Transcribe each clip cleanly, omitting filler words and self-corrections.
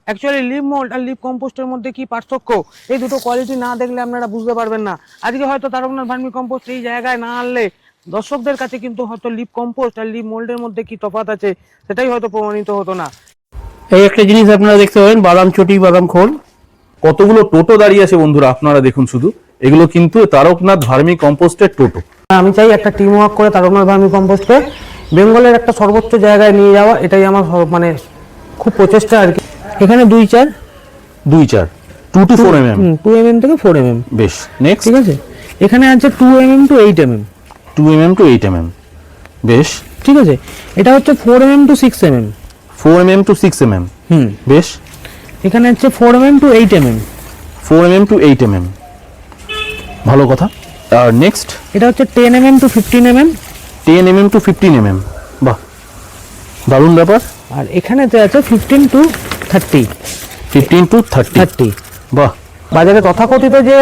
Actually leaf mould আর leaf কম্পোস্টের মধ্যে কি পার্থক্য, এই দুটো কোয়ালিটি না দেখলে আপনারা বুঝতে পারবেন না। আজকে হয়তো তারকনাথ ভার্মি কম্পোস্ট এই জায়গায় না আনলে দর্শকদের কাছে কিন্তু হয়তো লিভ কম্পোস্ট আর লিভ মোল্ডের মধ্যে কি তফাৎ আছে সেটাই হয়তো প্রমাণিত হতো না। এই একটা জিনিস আপনারা দেখতে পাবেন, বাদাম চটি, বাদাম খোল। কতগুলো টোটো দাঁড়িয়ে আছে বন্ধুরা, আপনারা দেখুন শুধু। এগুলো কিন্তু তারকনাথ ভার্মি কম্পোস্টের টোটো। আমি চাই একটা টিম ওয়ার্ক করে তারকনাথ ভার্মি কম্পোস্টকে বেঙ্গলের একটা সর্বোচ্চ জায়গায় নিয়ে যাওয়া, এটাই আমার মানে খুব প্রচেষ্টা আর কি। এখানে 2-4 2 to 4 mm, 2 mm থেকে 4 mm। বেশ, নেক্সট ঠিক আছে, এখানে আছে 2 mm to 8 mm। 2 mm to 8 mm, বেশ। ঠিক আছে, এটা হচ্ছে 4 mm to 6 mm। 4 mm to 6 mm, বেশ। এখানে হচ্ছে 4 mm to 8 mm। 4 mm to 8 mm, ভালো কথা। আর নেক্সট এটা হচ্ছে 10 mm to 15 mm। 10 mm to 15 mm, বাহ, দারুণ ব্যাপার। আর এখানেতে আছে 15 to 30। 15 to 30, বাহ। বাজারে তথাকথিত যে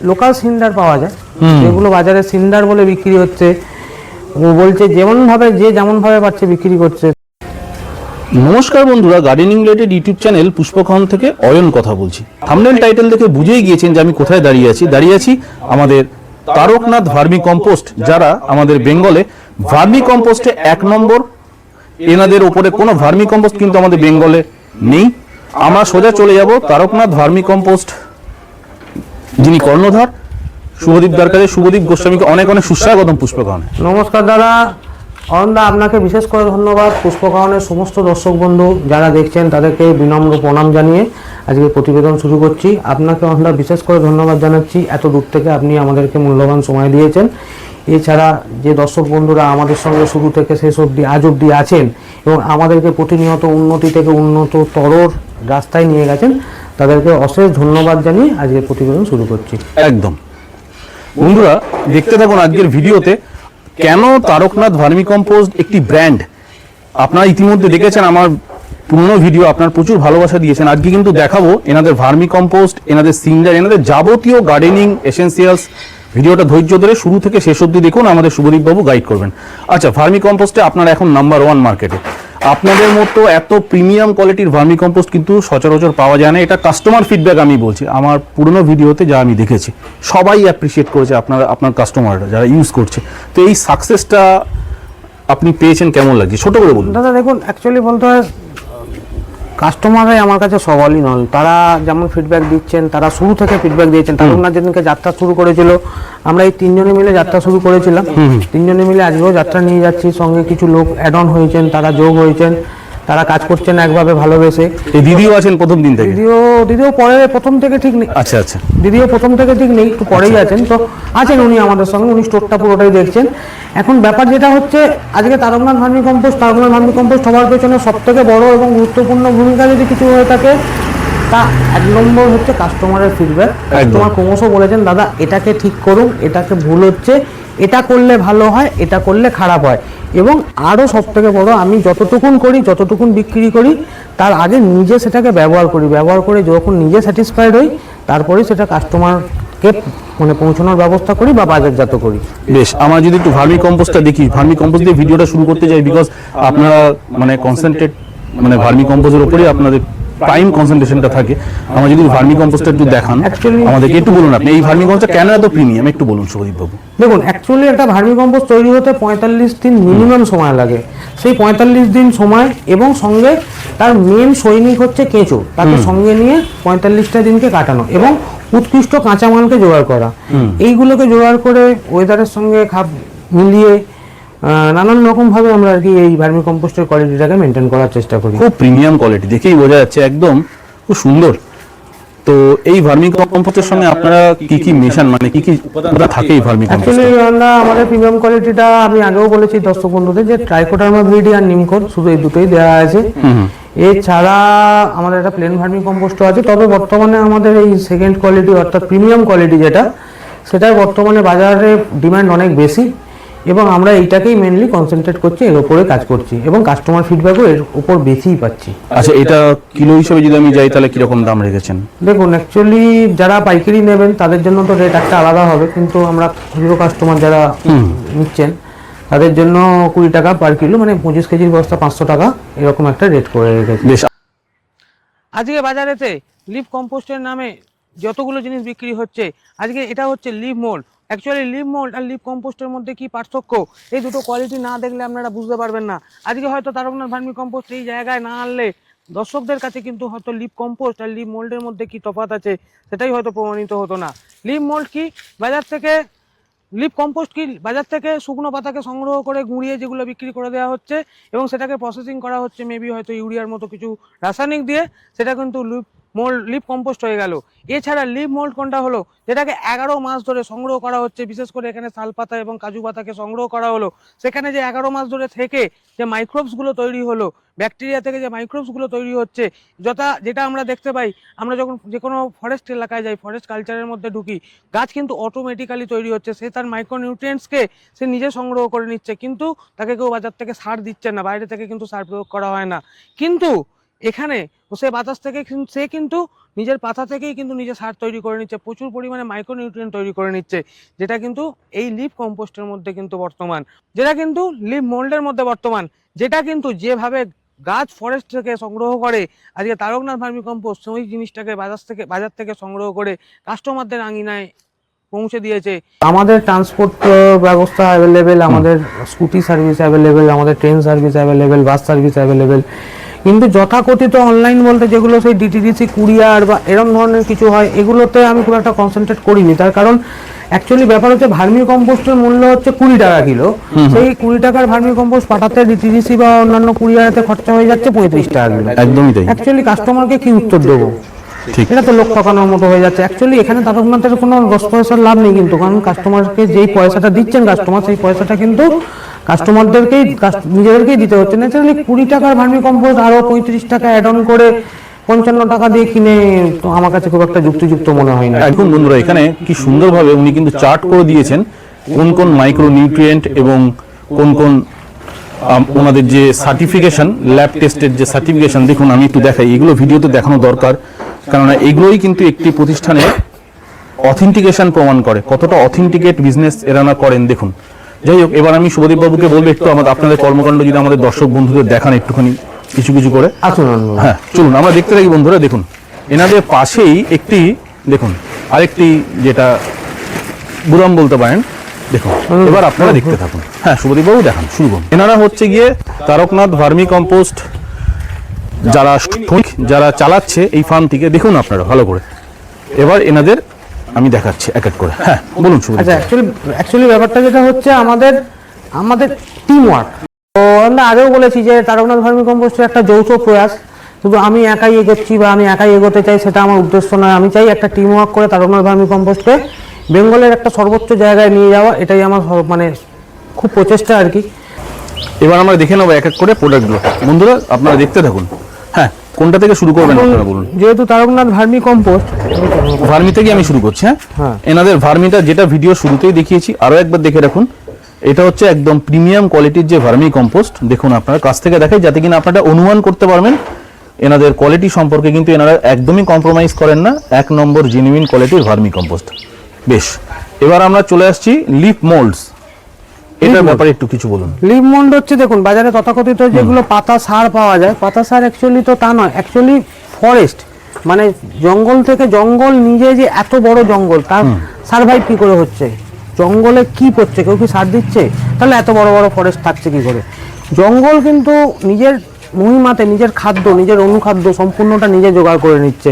লোকাল সিন্ডার পাওয়া যায়, যেগুলো বাজারে সিন্ডার বলে বিক্রি হচ্ছে, ও বলছে যেমন ভাবে পাচ্ছে বিক্রি করছে। নমস্কার বন্ধুরা, গার্ডেনিং রিলেটেড ইউটিউব চ্যানেল পুষ্পকহন থেকে অয়ন কথা বলছি। থাম্বনেল টাইটেল দেখে বুঝেই গিয়েছেন যে আমি কোথায় দাঁড়িয়ে আছি আমাদের তারকনাথ ভার্মি কম্পোস্ট, যারা আমাদের বেঙ্গলে ভার্মি কম্পোস্টে 1 নম্বর। এনাদের উপরে কোনো ভার্মি কম্পোস্ট কিন্তু আমাদের বেঙ্গলে নেই। আমরা সোজা চলে যাব তারকনাথ ভার্মি কম্পোস্ট, যিনি কর্ণধার শুভদীপ দরকারে। শুভদীপ গোস্বামীকে অনেক অনেক সুস্বাগতম পুষ্পকহনে। নমস্কার দাদা অয়নদা, আপনাকে বিশেষ করে ধন্যবাদ। পুষ্পকহনের সমস্ত দর্শক বন্ধু যারা দেখছেন তাদেরকে বিনম্র প্রণাম জানিয়ে আজকে প্রতিবেদন শুরু করছি। আপনাকে অয়নদা বিশেষ করে ধন্যবাদ জানাচ্ছি, এত দূর থেকে আপনি আমাদেরকে মূল্যবান সময় দিয়েছেন। এছাড়া যে দর্শক বন্ধুরা আমাদের সঙ্গে শুরু থেকে শেষ অবধি আজ অবধি আছেন এবং আমাদেরকে প্রতিনিয়ত উন্নতি থেকে উন্নততর রাস্তায় নিয়ে গেছেন, তাদেরকে অশেষ ধন্যবাদ জানিয়ে আজকে প্রতিবেদন শুরু করছি। একদম বন্ধুরা, দেখতে থাকুন আজকের ভিডিওতে কেন তারকনাথ ভার্মি কম্পোস্ট একটি ব্র্যান্ড। আপনারা ইতিমধ্যে দেখেছেন আমার পুরনো ভিডিও, আপনার প্রচুর ভালোবাসা দিয়েছেন। আজকে কিন্তু দেখাবো এনাদের ভার্মি কম্পোস্ট, এনাদের সিন্ডার, এনাদের যাবতীয় গার্ডেনিং এসেন্সিয়ালস। ভিডিওটা ধৈর্য ধরে শুরু থেকে শেষ অবধি দেখুন, আমাদের শুভদীপ বাবু গাইড করবেন। আচ্ছা, ভার্মি কম্পোস্টে আপনারা এখন নাম্বার 1 মার্কেটে। আপনাদের মতো এত প্রিমিয়াম কোয়ালিটির ভার্মি কম্পোস্ট কিন্তু সচরাচর পাওয়া যায় না। এটা কাস্টমার ফিডব্যাক আমি বলছি, আমার পুরনো ভিডিওতে যা আমি দেখেছি সবাই অ্যাপ্রিসিয়েট করেছে, আপনার কাস্টমাররা যারা ইউজ করছে। তো এই সাকসেসটা আপনি পেয়েছেন, কেমন লাগছে ছোট করে বলুন। দাদা দেখুন, অ্যাকচুয়ালি বলতে হয় কাস্টমাররাই আমার কাছে সবালই নন। তারা যেমন ফিডব্যাক দিচ্ছেন, তারা শুরু থেকে ফিডব্যাক দিয়েছেন। তারকনাথ যেদিনকে যাত্রা শুরু করেছিল, আমরা এই 3 জনে মিলে যাত্রা শুরু করেছিলাম। 3 জনে মিলে আজকেও যাত্রা নিয়ে যাচ্ছি। সঙ্গে কিছু লোক অ্যাড অন হয়েছেন, তারা যোগ হয়েছেন, তারা কাজ করছেন একভাবে ভালোবেসে। এই দিদিও আছেন প্রথম দিন থেকে? দিদিও পরে প্রথম থেকে ঠিক নেই। আচ্ছা আচ্ছা, দিদিও প্রথম থেকে ঠিক নেই, একটু পরেই আছেন। তো আছেন উনি আমাদের সঙ্গে, উনি স্টোরটা পুরোটাই দেখছেন। এখন ব্যাপার যেটা হচ্ছে, আজকে তারকনাথ ভার্মি কম্পোস্ট হওয়ার পেছনে সব থেকে বড় এবং গুরুত্বপূর্ণ ভূমিকা যদি কিছু হয়ে থাকে, তা 1 নম্বর হচ্ছে কাস্টমারের ফিডব্যাক। কাস্টমার ক্রমশ বলেছেন, দাদা এটাকে ঠিক করুন, এটাকে ভুল হচ্ছে, এটা করলে ভালো হয়, এটা করলে খারাপ হয়। এবং আরও সব থেকে বড়, আমি যতটুকুন বিক্রি করি তার আগে নিজে সেটাকে ব্যবহার করে যখন নিজে স্যাটিসফাইড হই, তারপরে সেটা কাস্টমারকে মানে পৌঁছানোর ব্যবস্থা করি বা বাজারজাত করি। বেশ, আমরা যদি একটু ভার্মি কম্পোস্টটা দেখি, ভার্মি কম্পোস্ট দিয়ে ভিডিওটা শুরু করতে চাই, বিকজ আপনারা মানে কনসেন্ট্রেট মানে ভার্মি কম্পোস্টের উপরেই আপনাদের প্রাইম কনসেন্ট্রেশনটা থাকে। আমরা যদি ভার্মি কম্পোস্টটা একটু দেখান আমাদেরকে, একটু বলুন আপনি এই ভার্মি কম্পোস্টটা কেন এত প্রিমিয়াম, একটু বলুন শুভদীপ বাবু। দেখুন, অ্যাকচুয়ালি একটা ভার্মি কম্পোস্ট তৈরি হতে 45 দিন মিনিমাম সময় লাগে। সেই 45 দিন সময় এবং সঙ্গে তার মেন সৈনিক হচ্ছে কেঁচো, তাকে সঙ্গে নিয়ে 45টা দিনকে কাটানো এবং উৎকৃষ্ট কাঁচামালকে জোগাড় করা। এইগুলোকে জোগাড় করে ওয়েদারের সঙ্গে খাপ মিলিয়ে নানান রকম ভাবে আমরা আর কি এই ভার্মি কম্পোস্টের কোয়ালিটিটাকে মেনটেন করার চেষ্টা করি। খুব প্রিমিয়াম কোয়ালিটি, দেখেই বোঝা যাচ্ছে, একদম খুব সুন্দর। তো এই ভার্মি কম্পোস্টের সঙ্গে আপনারা কি কি মেশান, মানে কি কি উপাদান থাকে এই ভার্মি কম্পোস্টে? অ্যাকচুয়ালি আমরা আমাদের প্রিমিয়াম কোয়ালিটিটা আমি আগেও বলেছি দর্শক বন্ধুদের যে ট্রাইকোডার্মা ভিরিডি আর নিমখোল, শুধু এই দুটোই দেওয়া আছে। এছাড়া আমাদের একটা প্লেন ভার্মি কম্পোস্টও আছে। তবে বর্তমানে আমাদের এই সেকেন্ড কোয়ালিটি অর্থাৎ প্রিমিয়াম কোয়ালিটি যেটা, সেটার বর্তমানে বাজারে ডিমান্ড অনেক বেশি এবং আমরা এইটাকেই মেনলি কনসেন্ট্রেট করছি, এর উপরে কাজ করছি এবং কাস্টমার ফিডব্যাকও এর উপর বেশিই পাচ্ছি। আচ্ছা, এটা কিলো হিসেবে যদি আমি যাই তাহলে কিরকম দাম রেখেছেন? দেখুন, অ্যাকচুয়ালি যারা পাইকারি নেবেন তাদের জন্য তো রেট একটা আলাদা হবে, কিন্তু আমরা খুচরো কাস্টমার যারা নিচ্ছেন তাদের জন্য 20 টাকা পার কিলো, মানে 25 কেজির বস্তা 500 টাকা, এরকম একটা রেট করে রেখেছি। আজকে বাজারেতে লিভ কম্পোস্টের নামে যতগুলো জিনিস বিক্রি হচ্ছে, আজকে এটা হচ্ছে leaf mould. Actually leaf mould আর লিভ কম্পোস্টের মধ্যে কি পার্থক্য, এই দুটো কোয়ালিটি না দেখলে আপনারা বুঝতে পারবেন না। আজকে হয়তো তারকনাথ ভার্মি কম্পোস্ট এই জায়গায় না আনলে দর্শকদের কাছে কিন্তু হয়তো লিভ কম্পোস্ট আর লিভ মোল্ডের মধ্যে কি তফাৎ আছে সেটাই হয়তো প্রমাণিত হতো না। লিভ মোল্ড কি, বাজার থেকে লিভ কম্পোস্ট কি, বাজার থেকে শুকনো পাতাকে সংগ্রহ করে গুঁড়িয়ে যেগুলো বিক্রি করে দেওয়া হচ্ছে এবং সেটাকে প্রসেসিং করা হচ্ছে মেবি হয়তো ইউরিয়ার মতো কিছু রাসায়নিক দিয়ে, সেটা কিন্তু লিভ কম্পোস্ট হয়ে গেল। এছাড়া লিভ মোল্ড কোনটা হলো, যেটাকে 11 মাস ধরে সংগ্রহ করা হচ্ছে, বিশেষ করে এখানে শাল পাতা এবং কাজু পাতাকে সংগ্রহ করা হলো, সেখানে যে 11 মাস ধরে থেকে যে মাইক্রোবসগুলো তৈরি হলো, ব্যাকটেরিয়া থেকে যে মাইক্রোবসগুলো তৈরি হচ্ছে, যেটা আমরা দেখতে পাই, আমরা যখন যে কোনো ফরেস্ট এলাকায় যাই, ফরেস্ট কালচারের মধ্যে ঢুকি, গাছ কিন্তু অটোমেটিক্যালি তৈরি হচ্ছে, সে তার মাইক্রোনিউট্রিয়েন্টসকে সে নিজে সংগ্রহ করে নিচ্ছে, কিন্তু তাকে কেউ বাজার থেকে সার দিচ্ছে না, বাইরে থেকে কিন্তু সার প্রয়োগ করা হয় না। কিন্তু এখানে সে বাতাস থেকে সে কিন্তু নিজের পাতা থেকেই কিন্তু নিজে সার তৈরি করে নিচ্ছে, প্রচুর পরিমাণে মাইক্রোনিউট্রিয়েন্ট তৈরি করে নিচ্ছে, যেটা কিন্তু এই লিভ কম্পোস্টের মধ্যে কিন্তু বর্তমান, যেটা কিন্তু লিভ মোল্ডের মধ্যে বর্তমান, যেটা কিন্তু যেভাবে গাছ ফরেস্ট থেকে সংগ্রহ করে আজকে তারকনাথ ভার্মি কম্পোস্ট ওই জিনিসটাকে বাজার থেকে সংগ্রহ করে কাস্টমারদের আঙিনায় পৌঁছে দিয়েছে। আমাদের ট্রান্সপোর্ট ব্যবস্থা অ্যাভেলেবেল, আমাদের স্কুটি সার্ভিস অ্যাভেলেবেল, আমাদের train service available, bus service available, কিন্তু যথাকথিত অনলাইন বলতে যেগুলো সেই ডিটিডিসি কুরিয়ার বা এরকম ধরনের কিছু হয়, এগুলোতে আমি খুব একটা কনসেন্ট্রেট করিনি। তার কারণ অ্যাকচুয়ালি ব্যাপার হচ্ছে ভার্মি কম্পোস্টের মূল্য হচ্ছে 20 টাকা কিলো, সেই 20 টাকার ভার্মি কম্পোস্ট পাঠাতে ডিটিডিসি বা অন্যান্য কুরিয়ারেতে খরচা হয়ে যাচ্ছে 35 টাকা কিলো। একদমই তাই। অ্যাকচুয়ালি কাস্টমারকে কি উত্তর দেবো, এটা তো লোক ঠকানোর মতো হয়ে যাচ্ছে। অ্যাকচুয়ালি এখানে তারকনাথের কোনো 10 পয়সার লাভ নেই, কিন্তু কারণ কাস্টমারকে যেই পয়সাটা দিচ্ছেন কাস্টমার, সেই পয়সাটা কিন্তু কাস্টমারদেরকেই নিজেদেরকেই দিতে হচ্ছে। ন্যাচারালি 20 টাকার ভার্মি কম্পোস্ট আরো 35 টাকা অ্যাড অন করে 55 টাকা দিয়ে কিনে তো আমার কাছে খুব একটা যুক্তিযুক্ত মনে হয় না। এখন বন্ধুরা এখানে কি সুন্দরভাবে উনি কিন্তু চার্ট করে দিয়েছেন কোন কোন মাইক্রো নিউট্রিয়েন্ট এবং কোন কোন ওনাদের যে সার্টিফিকেশন, ল্যাব টেস্টের যে সার্টিফিকেশন, দেখুন আমি একটু দেখাই, এগুলো ভিডিওতে দেখানো দরকার, কেননা এগুলোই কিন্তু একটি প্রতিষ্ঠানের অথেন্টিকেশন প্রমাণ করে, কতটা অথেন্টিকেট বিজনেস এরা না করেন। দেখুন, যাই হোক, এবার আমি শুভদীপ বাবুকে বলবো একটু আপনাদের কর্মকাণ্ড যদি আমাদের দর্শক বন্ধুদের দেখান একটুখানি কিছু কিছু করে। আসুন, হ্যাঁ চলুন আমরা দেখতে থাকি বন্ধুরা। দেখুন এনাদের পাশেই একটি, দেখুন আরেকটি যেটা গুদাম বলতে পারেন, দেখুন এবার আপনারা দেখতে থাকুন। হ্যাঁ শুভদীপ বাবু দেখান, শুরু করুন। এনারা হচ্ছে গিয়ে তারকনাথ ভার্মি কম্পোস্ট যারা চালাচ্ছে এই ফার্মটিকে, দেখুন আপনারা ভালো করে। এবার এনাদের আমি দেখাচ্ছি এক এক করে। হ্যাঁ বলুন শুভদীপ। আচ্ছা, অ্যাকচুয়ালি ব্যাপারটা যেটা হচ্ছে আমাদের টিম ওয়ার্ক। তো আমরা আগেও বলেছি যে তারকনাথ ভার্মি কম্পোস্টের একটা যৌথ প্রয়াস, শুধু আমি একাই এগোচ্ছি বা আমি একাই এগোতে চাই সেটা আমার উদ্দেশ্য নয়। আমি চাই একটা টিম ওয়ার্ক করে তারকনাথ ভার্মি কম্পোস্টকে বেঙ্গলের একটা সর্বোচ্চ জায়গায় নিয়ে যাওয়া, এটাই আমার মানে খুব প্রচেষ্টা আর কি। এবার আমরা দেখে নেবো এক এক করে প্রোডাক্টগুলো। বন্ধুরা আপনারা দেখতে থাকুন। হ্যাঁ কোনটা থেকে শুরু করবেন আপনারা বলুন। যেহেতু তারকনাথ ভার্মি কম্পোস্ট, ভার্মি থেকে আমি শুরু করছি। হ্যাঁ এনাদের ভার্মিটা যেটা ভিডিও শুরুতেই দেখিয়েছি, আরো একবার দেখে রাখুন। এটা হচ্ছে একদম প্রিমিয়াম কোয়ালিটির যে ভার্মি কম্পোস্ট। দেখুন আপনারা কাছ থেকে দেখাই যাতে কিনা আপনারা অনুমান করতে পারবেন এনাদের কোয়ালিটি সম্পর্কে, কিন্তু এনারা একদমই কম্প্রোমাইজ করেন না, 1 নম্বর জেনুইন কোয়ালিটির ভার্মি কম্পোস্ট। বেশ, এবার আমরা চলে আসছি লিভ মোল্ডস, এটার ব্যাপারে একটু কিছু বলুন। লিভ মোল্ড হচ্ছে, দেখুন বাজারে তথাকথিত যেগুলো পাতা সার পাওয়া যায়, পাতা সার অ্যাকচুয়ালি তো তা নয়। অ্যাকচুয়ালি ফরেস্ট মানে জঙ্গল থেকে, জঙ্গল নিজে যে এত বড় জঙ্গল, তার সার্ভাইভ কি করে হচ্ছে, জঙ্গলে কি করছে, কেউ কি সার দিচ্ছে, তাহলে এত বড় বড় ফরেস্ট থাকছে কি করে। জঙ্গল কিন্তু নিজের মহিমাতে নিজের খাদ্য, নিজের অনুখাদ্য সম্পূর্ণটা নিজে জোগাড় করে নিচ্ছে।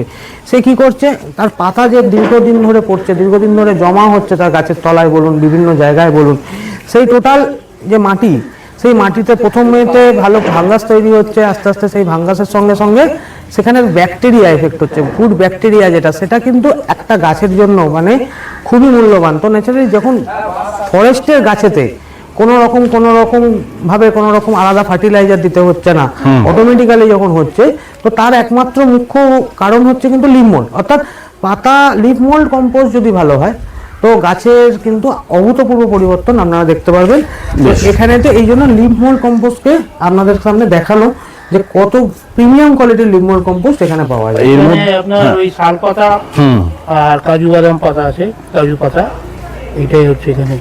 সে কি করছে, তার পাতা যে দীর্ঘদিন ধরে পড়ছে, দীর্ঘদিন ধরে জমা হচ্ছে তার গাছের তলায় বলুন, বিভিন্ন জায়গায় বলুন, সেই টোটাল যে মাটি, সেই মাটিতে প্রথমেতে ভালো ভাঙ্গাস তৈরি হচ্ছে, আস্তে আস্তে সেই ভাঙ্গাসের সঙ্গে সঙ্গে সেখানে ব্যাকটেরিয়া এফেক্ট হচ্ছে, গুড ব্যাকটেরিয়া যেটা, সেটা কিন্তু একটা গাছের জন্য মানে খুবই মূল্যবান। তো ন্যাচারালি যখন ফরেস্টের গাছেতে কোনো রকম আলাদা ফার্টিলাইজার দিতে হচ্ছে না, অটোমেটিক্যালি যখন হচ্ছে, তো তার একমাত্র মুখ্য কারণ হচ্ছে কিন্তু লিভ মোল্ড। অর্থাৎ পাতা লিভ মোল্ড কম্পোস্ট যদি ভালো হয় তো গাছের কিন্তু অভূতপূর্ব পরিবর্তন আপনারা দেখতে পারবেন। এখানে তো এই জন্য লিভ মোল্ড কম্পোস্টকে আপনাদের সামনে দেখালো যে কত প্রিমিয়াম কোয়ালিটির লিভ মোল্ড কম্পোস্ট এখানে পাওয়া যায়। এর মধ্যে আপনার ওই শাল পাতা আর কাজু বাদাম পাতা আছে, কাজু পাতা, এটাই হচ্ছে এখানে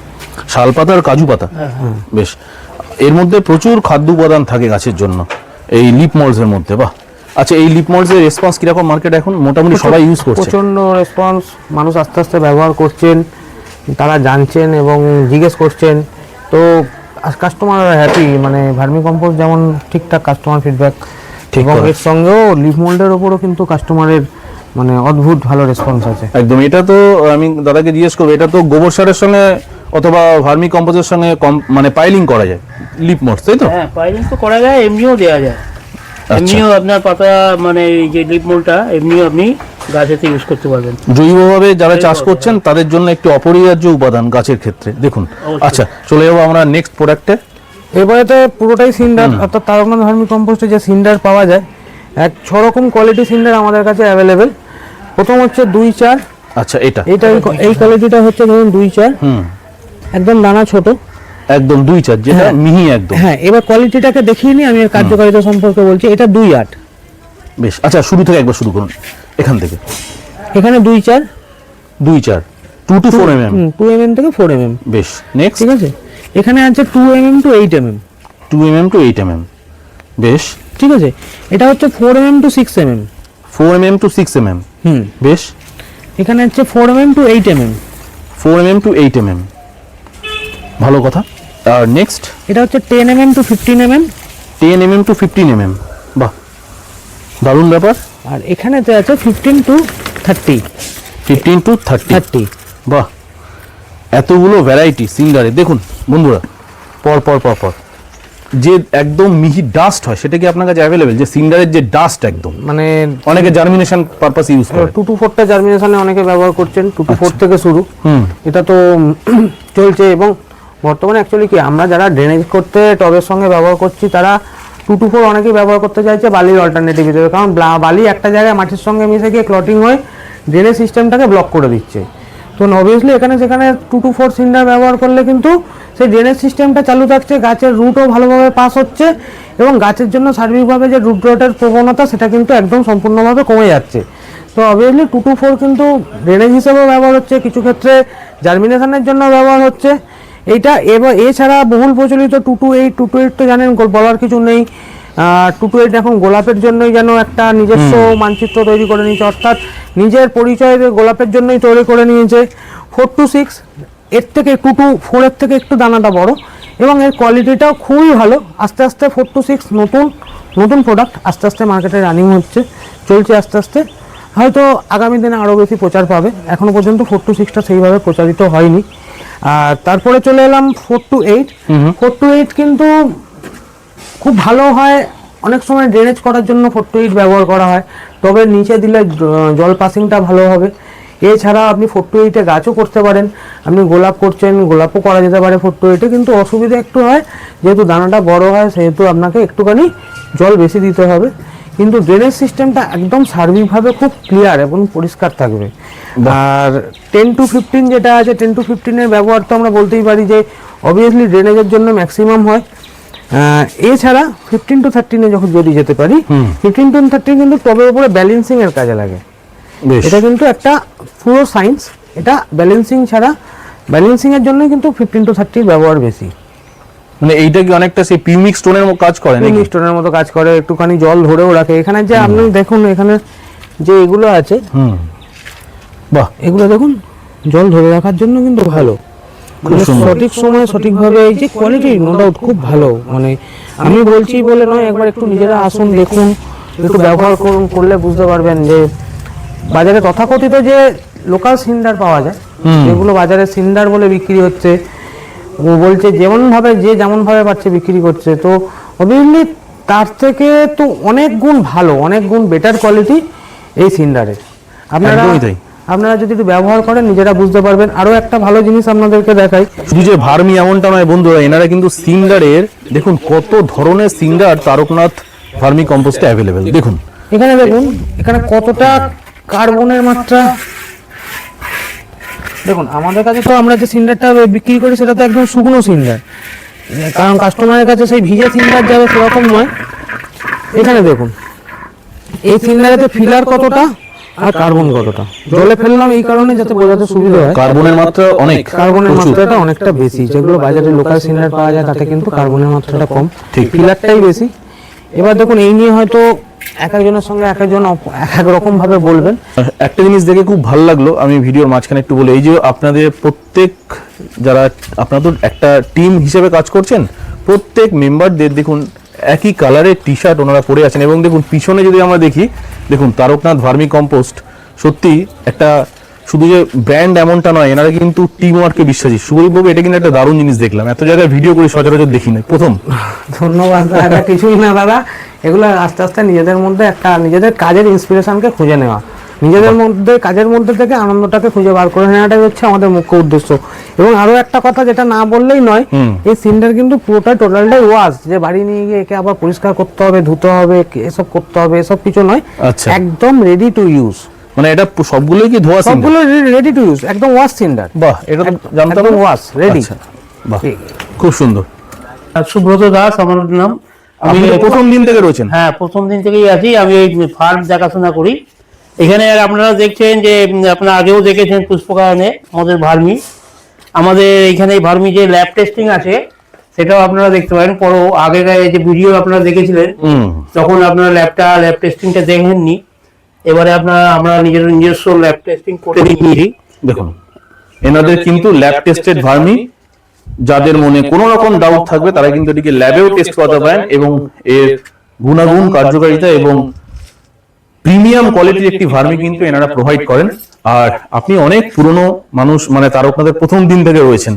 শাল পাতা আর কাজু পাতা। বেশ, এর মধ্যে প্রচুর খাদ্য উপাদান থাকে গাছের জন্য এই লিভ মোল্ডস এর মধ্যে। বাহ, আচ্ছা, এই লিপ মল্ডস এর রেসপন্স কিরকম মার্কেট এখন? মোটামুটি সবাই ইউজ করছে। প্রচন্ড রেসপন্স, মানুষ আস্তে আস্তে ব্যবহার করছেন, তারা জানছেন এবং জিজ্ঞেস করছেন। তো কাস্টমার হ্যাপি, মানে ভার্মি কম্পোস্ট যেমন ঠিকঠাক কাস্টমার ফিডব্যাক, এবং এর সঙ্গেও লিফ মোল্ডের ওপরও কিন্তু কাস্টমারের মানে অদ্ভুত ভালো রেসপন্স আছে। একদম। এটা তো আমি দাদাকে জিজ্ঞেস করবো, এটা তো গোবর সারের সঙ্গে অথবা ভার্মি কম্পোস্টের সঙ্গে মানে পাইলিং করা যায় লিপ মল্ডস, তাই তো? হ্যাঁ, পাইলিং তো করা যায়, এমনিও দেওয়া যায়। এমনিও আপনার পাতা মানে এই যে লিপ মোল্ডটা এমনিও আপনি গাছেতে ইউজ করতে পারবেন। জৈবভাবে যারা চাষ করছেন তাদের জন্য একটি অপরিহার্য উপাদান গাছের ক্ষেত্রে। দেখুন, আচ্ছা চলে যাবো আমরা নেক্সট প্রোডাক্টে। এবারেতে পুরোটাই সিন্ডার, অর্থাৎ তারকনাথ ভার্মি কম্পোস্টে যে সিন্ডার পাওয়া যায়, 6 রকম কোয়ালিটি সিন্ডার আমাদের কাছে অ্যাভেলেবেল। প্রথম হচ্ছে 2-4। আচ্ছা, এটা এই কোয়ালিটিটা হচ্ছে ধরুন 2-4, একদম দানা ছোট, একদম 2-4, যেটা মিহি একদম। হ্যাঁ, এবার কোয়ালিটিটাকে দেখিয়ে নিই, আমি এর কার্যকারিতা সম্পর্কে বলছি। এটা 2-8। বেশ, আচ্ছা শুরু থেকে একবার শুরু করুন এখান থেকে। এখানে 2-4, 2 to 4 mm। 2 mm থেকে 4 mm। বেশ, নেক্সট। ঠিক আছে, এখানে আছে 2 mm to 8 mm। 2 mm to 8 mm। বেশ, ঠিক আছে, এটা হচ্ছে 4 mm to 6 mm। 4 mm to 6 mm। বেশ, এখানে হচ্ছে 4 mm to 8 mm। 4 mm to 8 mm। ভালো কথা। আর নেক্সট, এটা হচ্ছে 10 mm to 15 mm। 10 mm to 15 mm। বাহ, দারুণ ব্যাপার। আর এখানেতে আছে 15 to 30। 15 to 30। বাহ, এতগুলো ভ্যারাইটি সিন্ডারে। দেখুন বন্ধুরা, পর পর পর পর যে একদম মিহি ডাস্ট হয়, সেটা কি আপনার কাছে অ্যাভেলেবেল? যে সিন্ডারের যে ডাস্ট একদম, মানে অনেকে জার্মিনেশন পারপাস ইউজ করে। 2 to 4টা জার্মিনেশনে অনেকে ব্যবহার করছেন, 2 to 4 থেকে শুরু। এটা তো চলছে, এবং বর্তমানে অ্যাকচুয়ালি কি আমরা যারা ড্রেনেজ করতে টবের সঙ্গে ব্যবহার করছি, তারা 2 to 4 অনেকেই ব্যবহার করতে চাইছে বালির অল্টারনেটিভ হিসেবে, কারণ বালি একটা জায়গায় মাটির সঙ্গে মিশে গিয়ে ক্লটিং হয়ে ড্রেনেজ সিস্টেমটাকে ব্লক করে দিচ্ছে। তো অবভিয়াসলি এখানে সেখানে 2 to 4 সিন্ডার ব্যবহার করলে কিন্তু সেই ড্রেনেজ সিস্টেমটা চালু থাকছে, গাছের রুটও ভালোভাবে পাস হচ্ছে, এবং গাছের জন্য সার্বিকভাবে যে রুট রটের প্রবণতা সেটা কিন্তু একদম সম্পূর্ণভাবে কমে যাচ্ছে। তো অবভিয়াসলি 2 to 4 কিন্তু ড্রেনেজ হিসেবেও ব্যবহার হচ্ছে, কিছু ক্ষেত্রে জার্মিনেশনের জন্য ব্যবহার হচ্ছে এইটা। এবার এছাড়া বহুল প্রচলিত 2 to 8। 2 to 8 তো জানেন, বলার কিছু নেই। 2 to 8 এখন গোলাপের জন্যই যেন একটা নিজস্ব মানচিত্র তৈরি করে নিয়েছে, অর্থাৎ নিজের পরিচয় গোলাপের জন্যই তৈরি করে নিয়েছে। 4 to 6 এর থেকে 2 to 4 এর থেকে একটু দানাটা বড়, এবং এর কোয়ালিটিটাও খুবই ভালো। আস্তে আস্তে 4 to 6 নতুন প্রোডাক্ট আস্তে আস্তে মার্কেটে রানিং চলছে আস্তে আস্তে। হয়তো আগামী দিনে আরও বেশি প্রচার পাবে, এখনো পর্যন্ত 4 to 6টা সেইভাবে প্রচারিত হয়নি। আর তারপরে চলে এলাম 4 to 8। 4 to 8 কিন্তু খুব ভালো হয়, অনেক সময় ড্রেনেজ করার জন্য 4 to 8 ব্যবহার করা হয়, তবে নিচে দিলে জল পাসিংটা ভালো হবে। এছাড়া আপনি 4 to 8-এ গাছও করতে পারেন, আপনি গোলাপ করছেন, গোলাপও করা যেতে পারে 4 to 8-এ, কিন্তু অসুবিধা একটু হয়, যেহেতু দানাটা বড় হয় সেহেতু আপনাকে একটুখানি জল বেশি দিতে হবে, কিন্তু ড্রেনেজ সিস্টেমটা একদম সার্বিকভাবে খুব ক্লিয়ার এবং পরিষ্কার থাকবে। আর 10 to 15 যেটা আছে, 10 to 15-এর ব্যবহার তো আমরা বলতেই পারি যে অবভিয়াসলি ড্রেনেজের জন্য ম্যাক্সিমাম হয়। এছাড়া 15 to 13-এ যখন যদি যেতে পারি, 15 to 13 কিন্তু টবের উপরে ব্যালেন্সিং এর কাজে লাগে। এটা কিন্তু একটা পুরো সায়েন্স, এটা ব্যালেন্সিং ছাড়া, ব্যালেন্সিং এর জন্য কিন্তু 15 to 30 ব্যবহার বেশি। মানে এইটা কি অনেকটা সেই পিউমিক স্টোনের মতো কাজ করে নাকি? পিউমিক স্টোনের মতো কাজ করে, একটুখানি জল ধরেও রাখে। এখানে যে আপনি দেখুন, এখানে যে এগুলো আছে, বাহ, এগুলো দেখুন জল ধরে রাখার জন্য কিন্তু ভালো, মানে সঠিক সময়ে সঠিকভাবে এই যে কোয়ালিটি, নো ডাউট খুব ভালো। মানে আমি বলছি বলে নয়, একবার একটু নিজেরা আসুন, দেখুন, একটু ব্যবহার করলে বুঝতে পারবেন যে বাজারে তথাকথিত যে লোকাল সিন্ডার পাওয়া যায়, যেগুলো বাজারে সিন্ডার বলে বিক্রি হচ্ছে, ও বলছে যেমন ভাবে পাচ্ছে বিক্রি করছে, তো অবভিয়াসলি তার থেকে তো অনেক গুণ ভালো, অনেক গুণ বেটার কোয়ালিটি এই সিন্ডারের। আপনারা যদি একটু ব্যবহার করেন নিজেরা বুঝতে পারবেন। আরো একটা ভালো জিনিস আপনাদেরকে দেখাই, শুধু যে ভার্মি এমনটা নয় বন্ধুরা, এনারা কিন্তু সিন্ডারের দেখুন কত ধরনের সিন্ডার তারকনাথ ভার্মি কম্পোস্টে অ্যাভেলেবেল। দেখুন এখানে কতটা কার্বনের মাত্রা। দেখুন আমাদের কাছে তো আমরা যে সিন্ডারটা বিক্রি করি সেটা তো একদম শুকনো সিন্ডার, কারণ কাস্টমারের কাছে সেই ভিজে সিন্ডার যাবে সেরকম নয়। এখানে দেখুন এই সিন্ডারেতে ফিলার কতটা আর কার্বন কতটা। জলে ফেললাম এই কারণে যাতে বোঝাতে সুবিধা হয়, কার্বনের মাত্রা অনেক, কার্বনের মাত্রাটা অনেকটা বেশি। যেগুলো বাজারে লোকাল সিন্ডার পাওয়া যায় তাতে কিন্তু কার্বনের মাত্রাটা কম, ঠিক ফিলারটাই বেশি। এবার দেখুন এই নিয়ে হয়তো এক একজনের সঙ্গে এক একজন এক এক রকম ভাবে বলবেন। একটা জিনিস দেখে খুব ভালো লাগলো, আমি ভিডিওর মাঝখানে একটু বলি, এই যে আপনাদের প্রত্যেক যারা আপনারা তো একটা টিম হিসেবে কাজ করছেন, প্রত্যেক মেম্বারদের দেখুন একই কালারের টি শার্ট ওনারা পরে আছেন, এবং দেখুন পিছনে যদি আমরা দেখি, দেখুন তারকনাথ ভার্মি কম্পোস্ট সত্যি একটা শুধু যে ব্র্যান্ড এমনটা নয়, এনারা কিন্তু টিম ওয়ার্কে বিশ্বাসী। শুভদীপ বাবু, এটা কিন্তু একটা দারুণ জিনিস দেখলাম, এত জায়গায় ভিডিও করে সচরাচর দেখি না, প্রথম। ধন্যবাদ দাদা, কিছুই না দাদা, এগুলো আস্তে আস্তে নিজেদের মধ্যে একটা নিজেদের কাজের ইন্সপিরেশনকে খুঁজে নেওয়া, নিজেদের মধ্যে কাজের মধ্যে থেকে আনন্দটাকে খুঁজে বার করে নেওয়াটাই হচ্ছে আমাদের মুখ্য উদ্দেশ্য। এবং আরো একটা কথা যেটা না বললেই নয়, এই সিন্ডার কিন্তু পুরোটা টোটালটাই ওয়াশ, যে বাড়ি নিয়ে গিয়ে একে আবার পরিষ্কার করতে হবে, ধুতে হবে, এসব করতে হবে, এসব কিছু নয়, আচ্ছা। একদম রেডি টু ইউজ। মানে এটা সবগুলোই কি ধোয়া সিন্ডার? সবগুলো রেডি টু ইউজ, একদম ওয়াশ সিন্ডার। বাহ, এটা তো জানতাম একদম না। Wash ready. আচ্ছা, বাহ, খুব সুন্দর। সুব্রত দাস আমার নাম। আমি প্রথম দিন থেকে রয়েছেন? হ্যাঁ, প্রথম দিন থেকেই আছি। আমি এই ফার্ম দেখাশোনা করি এখানে। আর আপনারা দেখছেন যে আপনারা আগেও দেখেছেন পুষ্পকায়নে আমাদের ভার্মি, আমাদের এখানে ভার্মি যে ল্যাব টেস্টিং আছে সেটাও আপনারা দেখতে পারেন। আগেকার যে ভিডিও আপনারা দেখেছিলেন তখন আপনারা ল্যাব টেস্টিংটা দেখেননি, এবারে আমরা নিজস্ব ল্যাব টেস্টিং করে দিয়েছি। দেখুন এনাদের কিন্তু ল্যাব টেস্টেড ভার্মি, যাদের মনে কোনো রকম ডাউট থাকবে তারা কিন্তু এটিকে ল্যাবেও টেস্ট করতে পারেন, এবং এর গুণাগুণ, কার্যকারিতা এবং প্রিমিয়াম কোয়ালিটির একটি ভার্মি কিন্তু এনারা প্রোভাইড করেন। আর আপনি অনেক পুরনো মানুষ, মানে তারকনাথের প্রথম দিন থেকে রয়েছেন,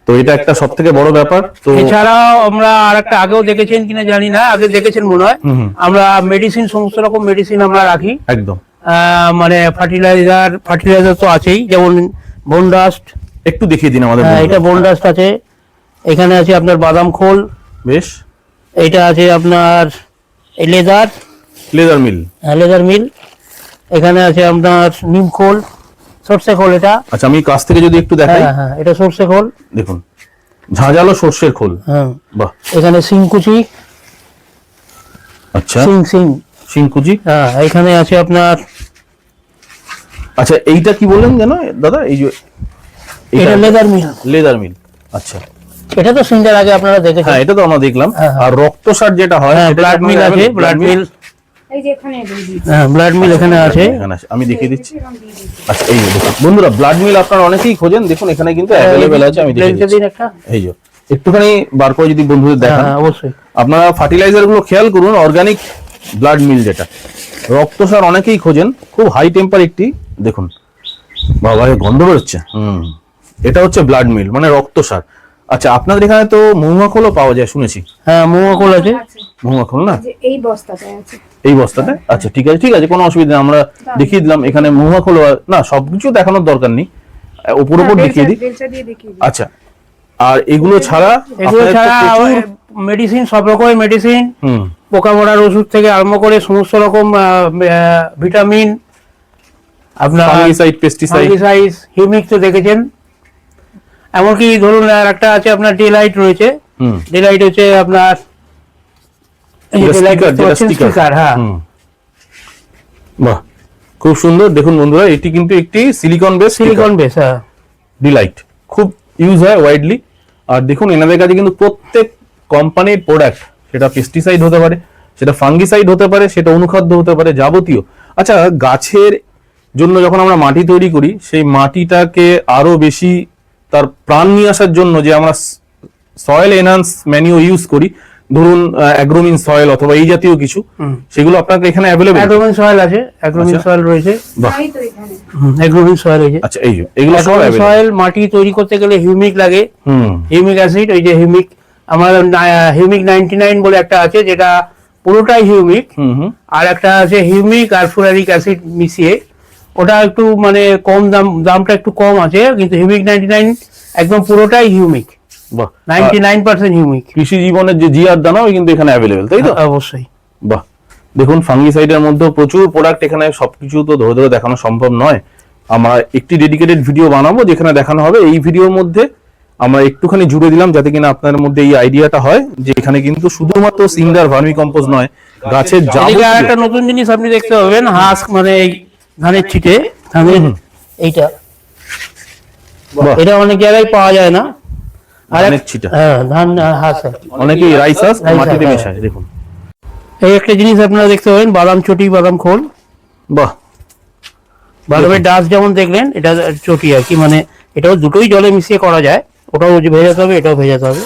তো এটা একটা সব থেকে বড় ব্যাপার। তো এছাড়াও আমরা আর একটা আগেও দেখেছেন কিনা জানি না, আগে দেখেছেন মনে হয়, আমরা মেডিসিন, সমস্ত রকম মেডিসিন আমরা রাখি একদম, মানে ফার্টিলাইজার তো আছেই, যেমন বোনডাস্ট। একটু দেখিয়ে দিন আমাদের। এটা বোনডাস্ট আছে, এখানে আছে আপনার বাদাম খোল, বেশ, এটা আছে আপনার লেদার মিল, লেদার মিল, এখানে আছে আপনার নিম খোল, সর্ষে খোল। এটা আচ্ছা, আমি কাছ থেকে যদি একটু দেখাই, হ্যাঁ, এটা সর্ষে খোল, দেখুন ঝাঁঝালো সর্ষের খোল। হ্যাঁ, বাহ, এখানে শিংকুচি, আচ্ছা, শিংকুচি। হ্যাঁ, এখানে আছে আপনার, আচ্ছা এইটা কি বললেন যেন দাদা? এই যে এটা লেদার মিল। আচ্ছা, এটা তো সিন্ডার আগে আপনারা দেখেছেন। হ্যাঁ, এটা তো আমরা দেখলাম। আর রক্তসার যেটা হয়, ব্লাড মিল আছে, ব্লাড মিল, হ্যাঁ, ব্লাড মিল এখানে আছে। আমি দেখিয়ে দিচ্ছি। আচ্ছা, এই দেখুন বন্ধুরা, ব্লাড মিল আপনারা অনেকেই খোঁজেন, দেখুন এখানে কিন্তু অ্যাভেলেবেল আছে। আমি দেখিয়ে দিচ্ছি, এই যে একটুখানি বার করে যদি বন্ধুদের দেখান, অবশ্যই আপনারা ফার্টিলাইজার গুলো খেয়াল করুন, অর্গানিক ব্লাড মিল যেটা। রক্তসার অনেকেই খোঁজেন, খুব হাই টেম্পার একটি, দেখুন বাবা গন্ধ বেরোচ্ছে। এটা হচ্ছে ব্লাড মিল, মানে রক্তসার। আচ্ছা, আপনাদের এখানে তো মহুয়া খোলও পাওয়া যায় শুনেছি। হ্যাঁ, মহুয়া খোল আছে। মহুয়া খোল না, এই বস্তাতে আছে, এই বস্তাতে। আচ্ছা, ঠিক আছে, কোনো অসুবিধা নেই, আমরা দেখিয়ে দিলাম। এখানে মহুয়া খোল না, সবকিছু দেখানোর দরকার নেই, উপর দেখিয়ে দিই। আচ্ছা, আর এগুলো ছাড়া মেডিসিন, সব রকমের মেডিসিন, পোকা মরার ওষুধ থেকে আরম্ভ করে সমস্ত রকম ভিটামিন, আপনার ফাঙ্গিসাইড, পেস্টিসাইড, হিউমিক তো দেখেছেন। এমনকি ধরুন আর একটা আছে আপনার ডেলাইট রয়েছে। ডেলাইট হচ্ছে আপনার স্টিকার। হ্যাঁ, বাহ, খুব সুন্দর। দেখুন বন্ধুরা, এটি কিন্তু একটি সিলিকন বেস, হ্যাঁ, ডিলাইট খুব ইউজ হয় ওয়াইডলি। আর দেখুন এনাদের কাছে কিন্তু প্রত্যেক কোম্পানির প্রোডাক্ট, সেটা পেস্টিসাইড হতে পারে, সেটা ফাঙ্গিসাইড হতে পারে, সেটা অনুখাদ্য হতে পারে, যাবতীয়। আচ্ছা, গাছের জন্য যখন আমরা মাটি তৈরি করি, সেই মাটিটাকে আরো বেশি তার প্রাণ নিয়ে আসার জন্য যে আমরা সয়েল এনহান্স ম্যানিউ ইউজ করি, ধরুন অ্যাগ্রোমিন সয়েল অথবা এই জাতীয় কিছু, সেগুলো আপনাদের এখানে অ্যাভেলেবল? অ্যাগ্রোমিন সয়েল আছে, অ্যাগ্রোমিন সয়েল রয়েছে। অ্যাগ্রোমিন সয়েল রয়েছে। আচ্ছা, এই যে এগুলো সব সয়েল, মাটি তৈরি করতে গেলে হিউমিক লাগে, হিউমিক অ্যাসিড, ওই যে হিউমিক, আমাদের হিউমিক 99 বলে একটা আছে, যেটা পুরোটাই হিউমিক। আর একটা আছে হিউমিক আর ফুরারিক অ্যাসিড মিশিয়ে, ওটা একটু মানে কম দামটা একটু কম আছে, কিন্তু হিউমিক 99 একদম পুরোটাই হিউমিক, 99% হিউমিক। কৃষি জীবনের যে জিআর দানা, ওই কিন্তু এখানে অ্যাভেলেবেল, তাই তো? অবশ্যই। বাহ, দেখুন ফাঙ্গিসাইডের মধ্যে প্রচুর প্রোডাক্ট, এখানে সবকিছু তো ধরে ধরে দেখানো সম্ভব নয়। আমরা একটি ডেডিকেটেড ভিডিও বানাবো যেখানে দেখানো হবে। এই ভিডিওর মধ্যে আমরা একটুখানি জুড়ে দিলাম যাতে কিনা আপনাদের মধ্যে এই আইডিয়াটা হয় যে এখানে কিন্তু শুধুমাত্র সিন্ডার ভার্মি কম্পোস্ট নয়, গাছের একটা নতুন জিনিস আপনি দেখতে পাবেন, হাস্ক, মানে এই ধানের ছিটে, এইটা এটা অনেক জায়গায় পাওয়া যায় না। আর ধানের ছিটা, হ্যাঁ, ধান হাঁস, অনেকেই রাইস হাঁস মাটিতে মেশায়। দেখুন এই একটা জিনিস আপনারা দেখতে পাবেন, বাদাম চটি, বাদাম খোল। বাহ, বাদামের ডাস্ট যেমন দেখলেন, এটা চটি আর কি, মানে এটাও দুটোই জলে মিশিয়ে করা যায়। ওটাও ভেজাতে হবে, এটাও ভেজাতে হবে।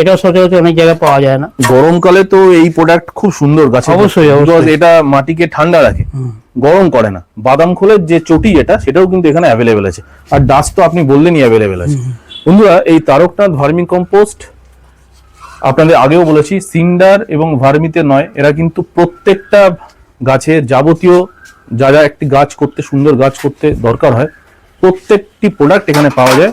এটাও সচরাচর অনেক জায়গায় পাওয়া যায় না। গরমকালে তো এই প্রোডাক্ট খুব সুন্দর গাছে, অবশ্যই, অবশ্যই। because এটা মাটিকে ঠান্ডা রাখে, গরম করে না। বাদাম খোলের যে চটি এটা, সেটাও কিন্তু এখানে অ্যাভেলেবেল আছে। আর ডাস্ট তো আপনি বললেনই অ্যাভেলেবেল আছে। বন্ধুরা, এই তারকনাথ ভার্মি কম্পোস্ট আপনাদের আগেও বলেছি, সিন্ডার এবং ভার্মিতে নয়, এরা কিন্তু প্রত্যেকটা গাছের যাবতীয় যা যা একটি গাছ করতে, সুন্দর গাছ করতে দরকার হয়, প্রত্যেকটি প্রোডাক্ট এখানে পাওয়া যায়।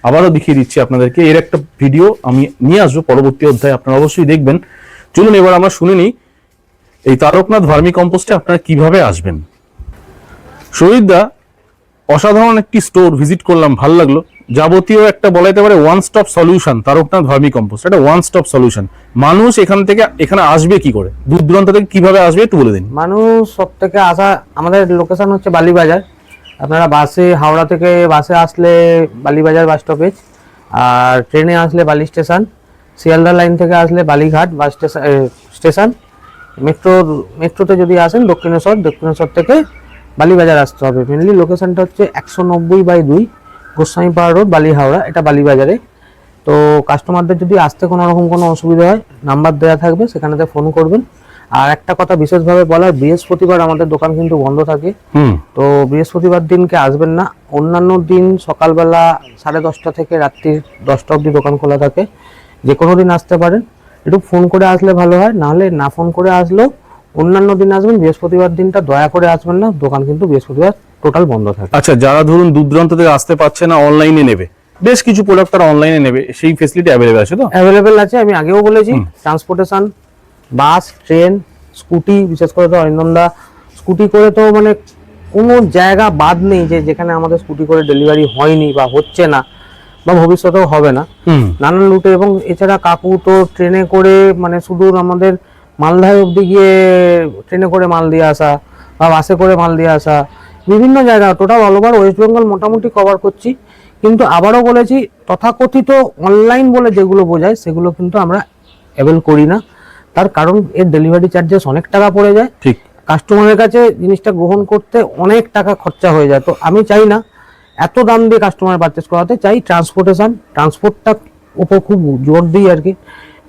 আবারও দেখিয়ে দিচ্ছি আপনাদেরকে, এর একটা ভিডিও আমি নিয়ে আসবো পরবর্তী অধ্যায়ে, আপনারা অবশ্যই দেখবেন। চলুন এবার আমরা শুনে নিই এই তারকনাথ ভার্মি কম্পোস্টে আপনারা কিভাবে আসবেন। শহীদদা, অসাধারণ একটি স্টোর ভিজিট করলাম, ভালো লাগলো। যাবতীয় একটা বলা যেতে পারে one stop solution, Taraknath vermi compost এটা ওয়ান স্টপ সলিউশন। মানুষ এখান থেকে এখানে আসবে কি করে, দূর দূরান্ত থেকে কিভাবে আসবে একটু বলে দিন। মানুষ সব থেকে আসা, আমাদের লোকেশন হচ্ছে বালিবাজার। আপনারা বাসে, হাওড়া থেকে বাসে আসলে বালিবাজার বাস স্টপেজ, আর ট্রেনে আসলে বালি স্টেশন, শিয়ালদা লাইন থেকে আসলে বালিঘাট বাস স্টেশন, মেট্রোতে যদি আসেন দক্ষিণেশ্বর থেকে বালিবাজার আসতে হবে। মেনলি লোকেশনটা হচ্ছে 190/2 গোস্বামীপাড়া রোড, বালি হাওড়া, এটা বালিবাজারে। তো কাস্টমারদের যদি আসতে কোনো রকম কোনো অসুবিধা হয়, নাম্বার দেওয়া থাকবে, সেখানেতে ফোন করবেন। আর একটা কথা বিশেষভাবে বলার, বৃহস্পতিবার আমাদের দোকান কিন্তু বন্ধ থাকে। তো বৃহস্পতিবার দিনকে আসবেন না, অন্যান্য দিন সকালবেলা 10:30 থেকে রাত্রি 10টা অবধি দোকান খোলা থাকে। যে কোনো দিন আসতে পারেন, একটু ফোন করে আসলে ভালো হয়, নাহলে না ফোন করে আসলেও অন্যান্য দিন আসবেন। বৃহস্পতিবার দিনটা দয়া করে আসবেন না, দোকান কিন্তু বৃহস্পতিবার টোটাল বন্ধ থাকে। আচ্ছা, যারা ধরুন দূর দূরান্ত থেকে আসতে পারছে না, অনলাইনে নেবে, বেশ কিছু প্রোডাক্ট তারা অনলাইনে নেবে, সেই ফেসিলিটি অ্যাভেলেবেল আছে তো? অ্যাভেলেবেল আছে, আমি আগেও বলেছি। ট্রান্সপোর্টেশন, বাস, ট্রেন, স্কুটি, বিশেষ করে তো অরিন্দমদা স্কুটি করে তো মানে কোনো জায়গা বাদ নেই যে যেখানে আমাদের স্কুটি করে ডেলিভারি হয়নি বা হচ্ছে না বা ভবিষ্যতেও হবে না, নানান রুটে। এবং এছাড়া কাকু তো ট্রেনে করে, মানে শুধু আমাদের মালদায় অবধি গিয়ে ট্রেনে করে মাল দিয়ে আসা বা বাসে করে মাল দিয়ে আসা, বিভিন্ন জায়গা, total all over West Bengal মোটামুটি কভার করছি। কিন্তু আবারও বলেছি, তথাকথিত অনলাইন বলে যেগুলো বোঝায় সেগুলো কিন্তু আমরা অ্যাভেল করি না। তার কারণ এর ডেলিভারি চার্জেস অনেক টাকা পড়ে যায়, ঠিক। কাস্টমারের কাছে জিনিসটা গ্রহণ করতে অনেক টাকা খরচা হয়ে যায়। তো আমি চাই না এত দাম দিয়ে কাস্টমার পারচেস করাতে, চাই ট্রান্সপোর্টটা উপর খুব জোর দিই আর কি।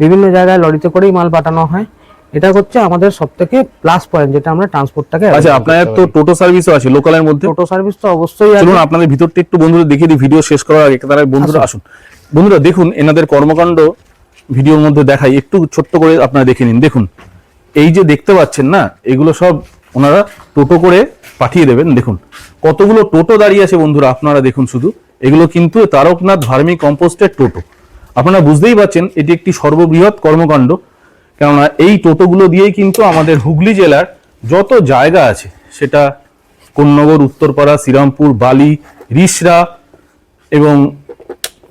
বিভিন্ন জায়গায় লরিতে করেই মাল পাঠানো হয়, এটা হচ্ছে আমাদের সব থেকে প্লাস পয়েন্ট, যেটা আমরা ট্রান্সপোর্টটাকে। আচ্ছা, আপনাদের তো টোটো সার্ভিসও আছে লোকালের মধ্যে? টোটো সার্ভিস তো অবশ্যই আছে। চলুন আপনাদের ভিতরটা একটু বন্ধুদের দেখিয়ে দিই, ভিডিও শেষ করার আগে তারা বন্ধুরা আসুন। বন্ধুরা দেখুন, এনাদের কর্মকাণ্ড ভিডিওর মধ্যে দেখাই, একটু ছোট্ট করে আপনারা দেখে নিন। দেখুন, এই যে দেখতে পাচ্ছেন না, এগুলো সব ওনারা টোটো করে পাঠিয়ে দেবেন। দেখুন কতগুলো টোটো দাঁড়িয়ে আছে বন্ধুরা, আপনারা দেখুন শুধু, এগুলো কিন্তু তারকনাথ ভার্মি কম্পোস্টের টোটো। আপনারা বুঝতেই পারছেন এটি একটি সর্ববৃহৎ কর্মকাণ্ড, কেননা এই টোটোগুলো দিয়েই কিন্তু আমাদের হুগলি জেলার যত জায়গা আছে, সেটা কোন্নগর, উত্তরপাড়া, শ্রীরামপুর, বালি, রিষড়া এবং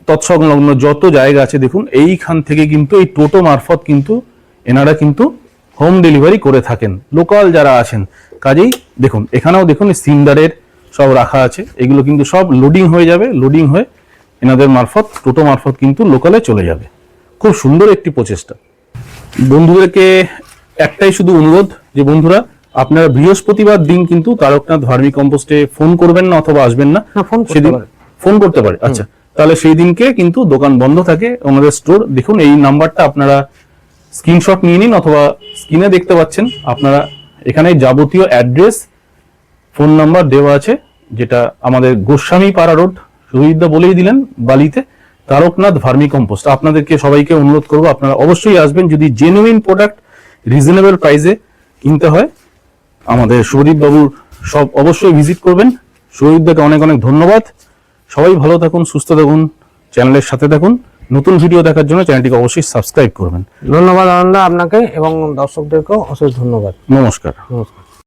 তৎসংলগ্ন যত জায়গা আছে, দেখুন এইখান থেকে কিন্তু এই টোটো মারফত কিন্তু এনারা কিন্তু হোম ডেলিভারি করে থাকেন, লোকাল যারা আছেন। কাজেই দেখুন, এখানেও দেখুন সিন্ডারের সব রাখা আছে, এগুলো কিন্তু সব লোডিং হয়ে যাবে, লোডিং হয়ে এনাদের মারফত, টোটো মারফত কিন্তু লোকালে চলে যাবে। খুব সুন্দর একটি প্রচেষ্টা। বন্ধুদেরকে একটাই শুধু অনুরোধ, যে বন্ধুরা আপনারা বৃহস্পতিবার দিন কিন্তু তারকনাথ ভার্মি কম্পোস্টে ফোন করবেন না অথবা আসবেন না, সেদিন ফোন করতে পারে। আচ্ছা, তাহলে সেই দিনকে কিন্তু দোকান বন্ধ থাকে ওনাদের স্টোর। দেখুন এই নাম্বারটা আপনারা স্ক্রিনশট নিয়ে নিন, অথবা স্ক্রিনে দেখতে পাচ্ছেন আপনারা, এখানে যাবতীয় অ্যাড্রেস, ফোন নাম্বার দেওয়া আছে, যেটা আমাদের গোস্বামীপাড়া রোড, শহীদদা বলেই দিলেন, বালিতে তারকনাথ ভার্মি কম্পোস্ট। আপনাদেরকে সবাইকে অনুরোধ করবো, আপনারা অবশ্যই আসবেন, যদি জেনুইন প্রোডাক্ট রিজনেবল প্রাইসে কিনতে হয়। আমাদের সুদীপ বাবুর সব অবশ্যই ভিজিট করবেন। সুদীপদাকে অনেক অনেক ধন্যবাদ। সবাই ভালো থাকুন, সুস্থ থাকুন, চ্যানেলের সাথে থাকুন। নতুন ভিডিও দেখার জন্য চ্যানেলটিকে অবশ্যই সাবস্ক্রাইব করবেন। ধন্যবাদ আনন্দা আপনাকে এবং দর্শকদেরকেও অশেষ ধন্যবাদ। নমস্কার। নমস্কার।